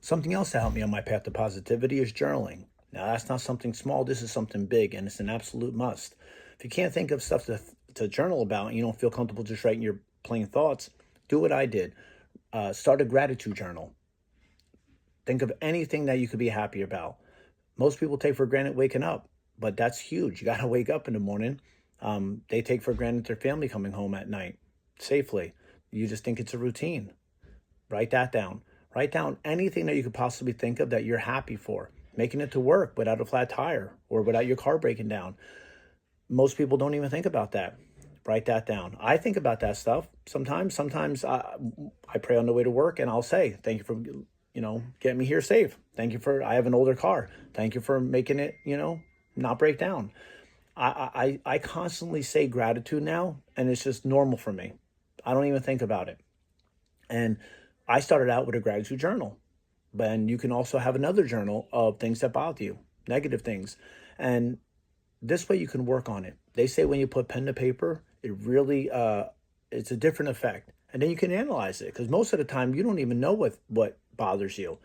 Something else that helped me on my path to positivity is journaling. Now, that's not something small. This is something big, and it's an absolute must. If you can't think of stuff to journal about and you don't feel comfortable just writing your plain thoughts, do what I did. Start a gratitude journal. Think of anything that you could be happy about. Most people take for granted waking up, but that's huge. You got to wake up in the morning. They take for granted their family coming home at night safely. You just think it's a routine. Write that down. Write down anything that you could possibly think of that you're happy for. Making it to work without a flat tire or without your car breaking down. Most people don't even think about that. Write that down. I think about that stuff sometimes. Sometimes I pray on the way to work and I'll say, thank you for, getting me here safe. Thank you for, I have an older car. Thank you for making it, not break down. I constantly say gratitude now, and it's just normal for me. I don't even think about it. And I started out with a gratitude journal, but you can also have another journal of things that bother you, negative things. And this way you can work on it. They say when you put pen to paper, it really, it's a different effect. And then you can analyze it because most of the time you don't even know what bothers you.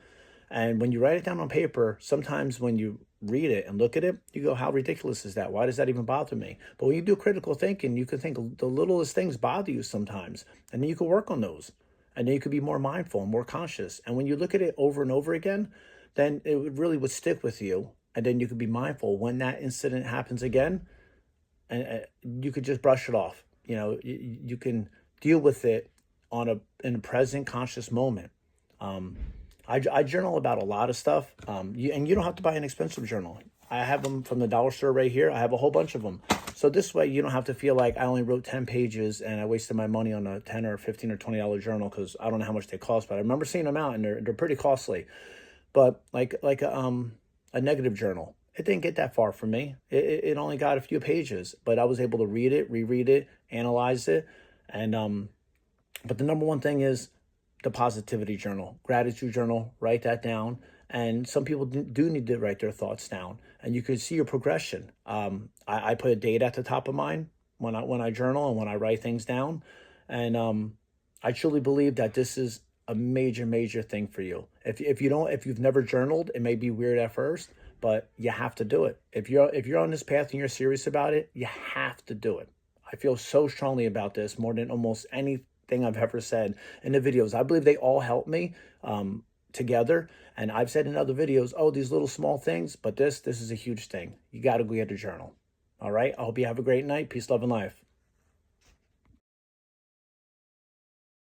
And when you write it down on paper, sometimes when you read it and look at it, you go, how ridiculous is that? Why does that even bother me? But when you do critical thinking, you can think the littlest things bother you sometimes, and then you can work on those. And then you could be more mindful and more conscious. And when you look at it over and over again, then it really would stick with you. And then you could be mindful when that incident happens again, and you could just brush it off. You can deal with it in a present conscious moment. I journal about a lot of stuff, and you don't have to buy an expensive journal. I have them from the dollar store right here. I have a whole bunch of them. So this way you don't have to feel like I only wrote 10 pages and I wasted my money on a 10 or 15 or $20 journal because I don't know how much they cost, but I remember seeing them out and they're pretty costly. But like a negative journal, it didn't get that far for me. It only got a few pages, but I was able to read it, reread it, analyze it. And but the number one thing is the positivity journal, gratitude journal. Write that down. And some people do need to write their thoughts down, and you can see your progression. I put a date at the top of mine when I journal and when I write things down, and I truly believe that this is a major thing for you. If you've never journaled, it may be weird at first, but you have to do it. If you're on this path and you're serious about it, you have to do it. I feel so strongly about this more than almost anything I've ever said in the videos. I believe they all help me. Together, and I've said in other videos, oh, these little small things, but this is a huge thing. You got to go get a journal. All right, I hope you have a great night. Peace, love, and life.